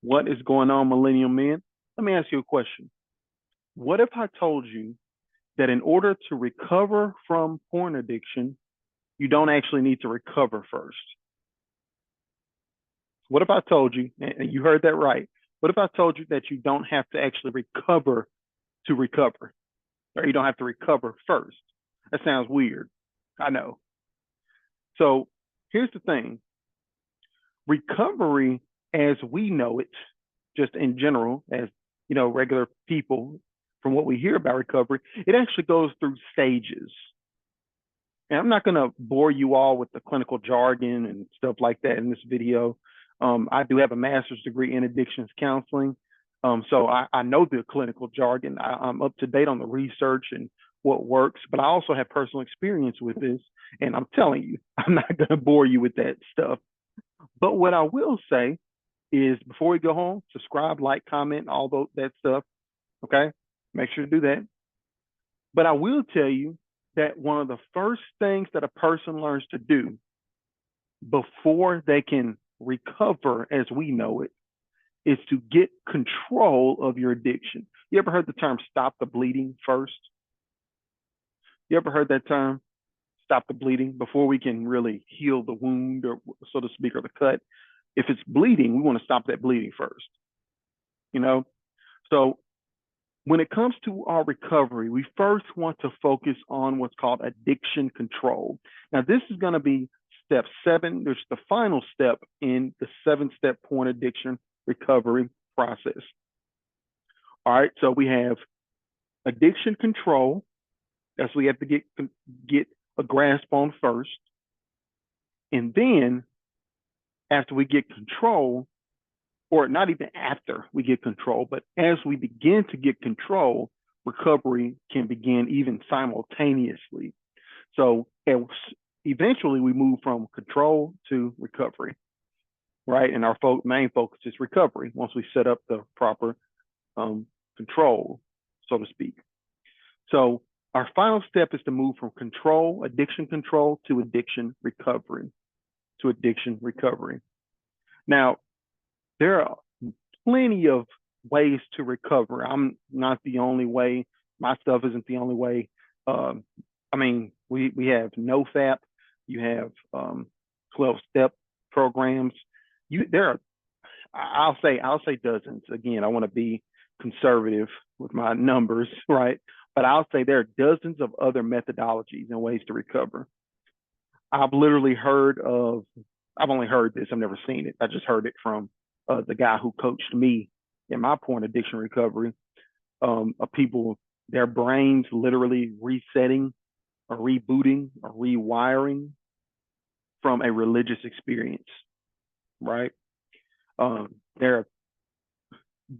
What is going on, millennial men? Let me ask you a question. What if I told you that in order to recover from porn addiction, you don't actually need to recover first? What if I told you, and you heard that right, what if I told you that you don't have to actually recover to recover, or you don't have to recover first? That sounds weird. I know. So here's the thing. Recovery as we know it, just in general, as regular people, from what we hear about recovery, it actually goes through stages. And I'm not going to bore you all with the clinical jargon and stuff like that in this video. I do have a master's degree in addictions counseling. So I know the clinical jargon. I'm up to date on the research and what works, but I also have personal experience with this. And I'm telling you, I'm not going to bore you with that stuff. But what I will say is before we go home, subscribe, like, comment, all that stuff. Okay. Make sure to do that. But I will tell you that one of the first things that a person learns to do before they can recover as we know it is to get control of your addiction. You ever heard the term stop the bleeding first? You ever heard that term? Stop the bleeding before we can really heal the wound, or so to speak, or the cut. If it's bleeding, we want to stop that bleeding first. So when it comes to our recovery, we first want to focus on what's called addiction control. Now, this is going to be step 7. There's the final step in the 7-step porn addiction recovery process. All right, so we have addiction control. That's what we have to get a grasp on first. And then after we get control, or not even after we get control, but as we begin to get control, recovery can begin even simultaneously. So eventually we move from control to recovery, right? And our main focus is recovery once we set up the proper control, so to speak. So our final step is to move from control, addiction control, to addiction recovery, Now, there are plenty of ways to recover. I'm not the only way. My stuff isn't the only way. We have NoFap. You have 12-step programs. I'll say dozens. Again, I want to be conservative with my numbers, right? But I'll say there are dozens of other methodologies and ways to recover. I've only heard this. I've never seen it. I just heard it from the guy who coached me in my porn addiction recovery, of people, their brains literally resetting or rebooting or rewiring from a religious experience, right? There are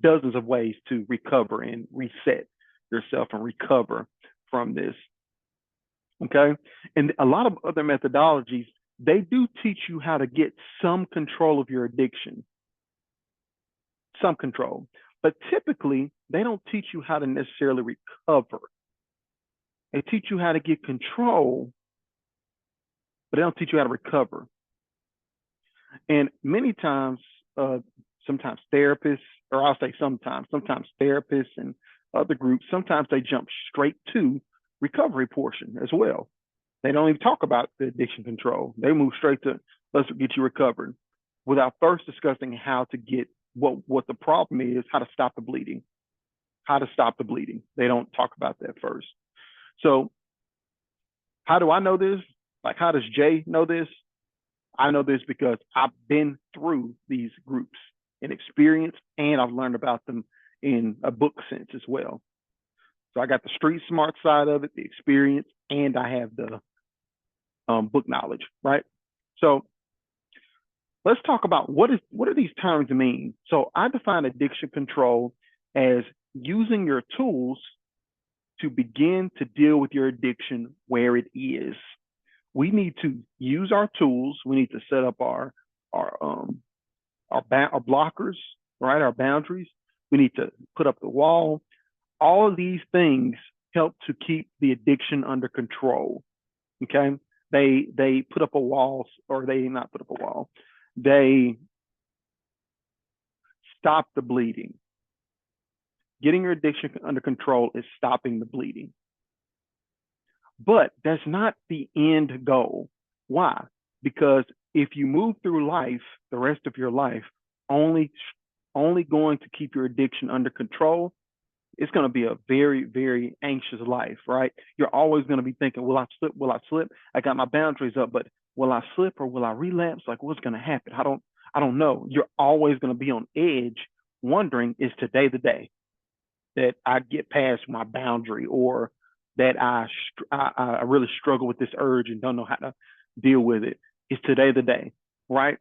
dozens of ways to recover and reset yourself and recover from this, okay? And a lot of other methodologies, they do teach you how to get some control of your addiction. Some control, but typically they don't teach you how to necessarily recover. They teach you how to get control, but they don't teach you how to recover. And many times, sometimes therapists, or I'll say sometimes therapists and other groups, sometimes they jump straight to recovery portion as well. They don't even talk about the addiction control. They move straight to let's get you recovered without first discussing how to get what the problem is, how to stop the bleeding. They don't talk about that first. So how do I know this? Like, how does Jay know this? I know this because I've been through these groups in experience, and I've learned about them in a book sense as well. So I got the street smart side of it, the experience, and I have the book knowledge, right? So let's talk about what do these terms mean. So I define addiction control as using your tools to begin to deal with your addiction where it is. We need to use our tools. We need to set up our blockers, right? Our boundaries. We need to put up the wall. All of these things help to keep the addiction under control. Okay, they put up a wall, or they not put up a wall. They stop the bleeding. Getting your addiction under control is stopping the bleeding. But that's not the end goal. Why? Because if you move through life, the rest of your life, only going to keep your addiction under control, it's going to be a very, very anxious life, right? You're always going to be thinking, will I slip? Will I slip? I got my boundaries up, but will I slip or will I relapse? Like, what's going to happen? I don't know. You're always going to be on edge, wondering, is today the day that I get past my boundary, or that I really struggle with this urge and don't know how to deal with it? Is today the day, right?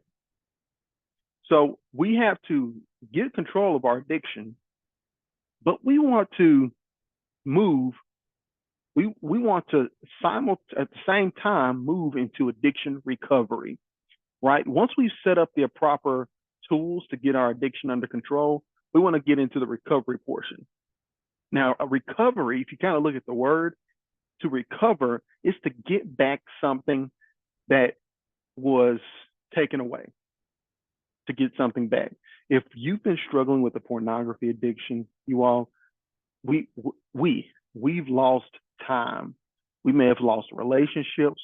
So we have to get control of our addiction, but we want to move. We want to at the same time move into addiction recovery, right? Once we've set up the proper tools to get our addiction under control, we want to get into the recovery portion. Now, a recovery, if you kind of look at the word, to recover is to get back something that was taken away, to get something back. If you've been struggling with a pornography addiction, you all, we've lost time. We may have lost relationships.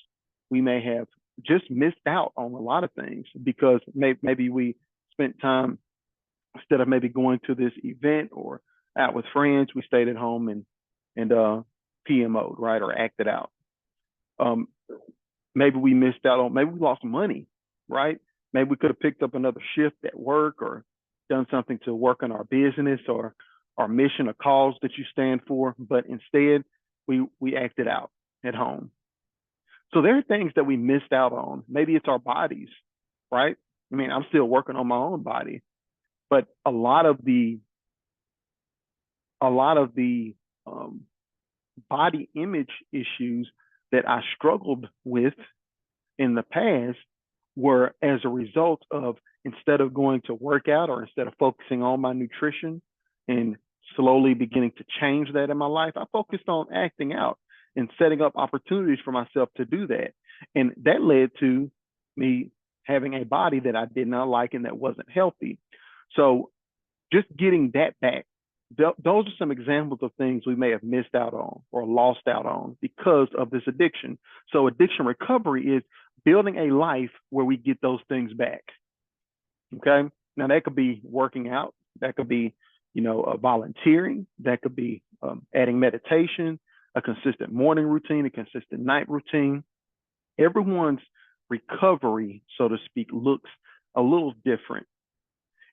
We may have just missed out on a lot of things because maybe we spent time, instead of maybe going to this event or out with friends, we stayed at home and PMO'd, right, or acted out. Maybe we missed out on, maybe we lost money, right? Maybe we could have picked up another shift at work or done something to work on our business or our mission or cause that you stand for, but instead we acted out at home. So there are things that we missed out on. Maybe it's our bodies, right? I mean, I'm still working on my own body, but a lot of the body image issues that I struggled with in the past were as a result of, instead of going to work out or instead of focusing on my nutrition and slowly beginning to change that in my life, I focused on acting out and setting up opportunities for myself to do that. And that led to me having a body that I did not like and that wasn't healthy. So just getting that back, those are some examples of things we may have missed out on or lost out on because of this addiction. So addiction recovery is building a life where we get those things back. Okay. Now that could be working out. That could be, volunteering. That could be adding meditation, a consistent morning routine, a consistent night routine. Everyone's recovery, so to speak, looks a little different.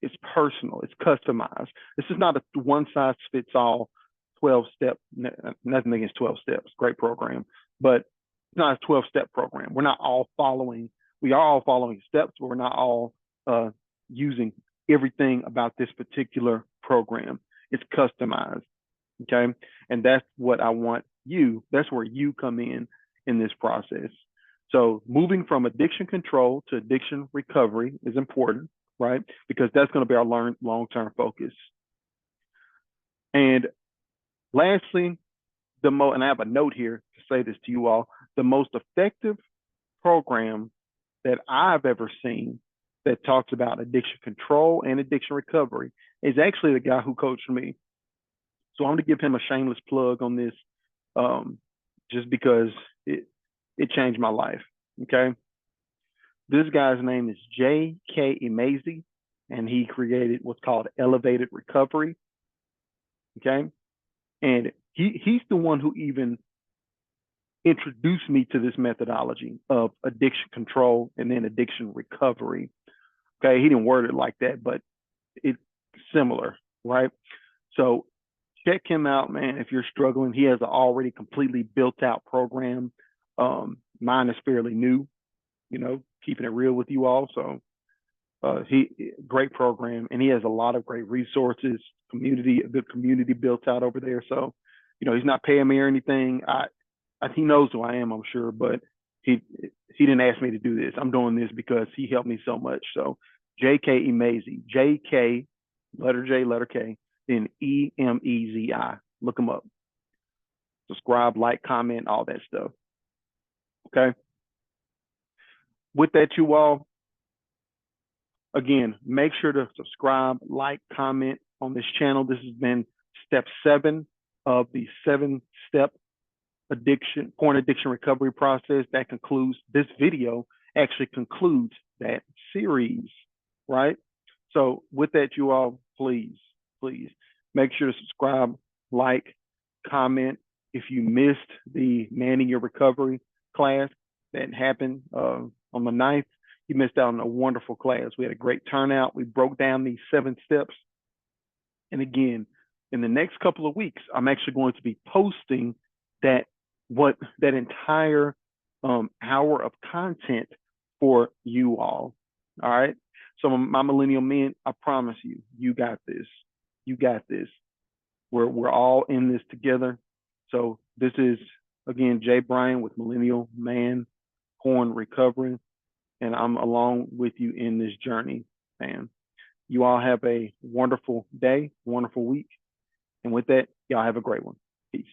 It's personal. It's customized. This is not a one size fits all 12-step, nothing against 12 steps, great program, but it's not a 12-step program. We are all following steps, but we're not all using everything about this particular program. It's customized, okay? And that's what I want that's where you come in this process. So moving from addiction control to addiction recovery is important, right? Because that's going to be our long-term focus. And lastly, and I have a note here to say this to you all, the most effective program that I've ever seen that talks about addiction control and addiction recovery is actually the guy who coached me. So I'm going to give him a shameless plug on this, just because it changed my life, okay? This guy's name is J.K. Imezi, and he created what's called Elevated Recovery, okay? And he's the one who even introduced me to this methodology of addiction control and then addiction recovery. Okay, he didn't word it like that, but it's similar, right? So check him out, man. If you're struggling, he has an already completely built out program. Mine is fairly new, keeping it real with you all. So great program, and he has a lot of great resources, a good community built out over there. So, he's not paying me or anything. He knows who I am, I'm sure, but he didn't ask me to do this. I'm doing this because he helped me so much. So J.K. Imezi, J.K., letter J, letter K, then E-M-E-Z-I. Look him up. Subscribe, like, comment, all that stuff. Okay. With that, you all, Again, make sure to subscribe, like, comment on this channel. This has been step 7 of the 7-step porn addiction recovery process. That concludes this video, actually concludes that series, right? So with that, you all, please make sure to subscribe, like, comment. If you missed the Manning Your Recovery class that happened on the 9th, you missed out on a wonderful class. We had a great turnout. We broke down these 7 steps. And again, in the next couple of weeks, I'm actually going to be posting that entire hour of content for you all. All right. So my millennial men, I promise you, you got this. You got this. We're all in this together. So this is, again, Jay Bryan with Millennial Man Porn Recovery, and I'm along with you in this journey, man. You all have a wonderful day, wonderful week. And with that, y'all have a great one. Peace.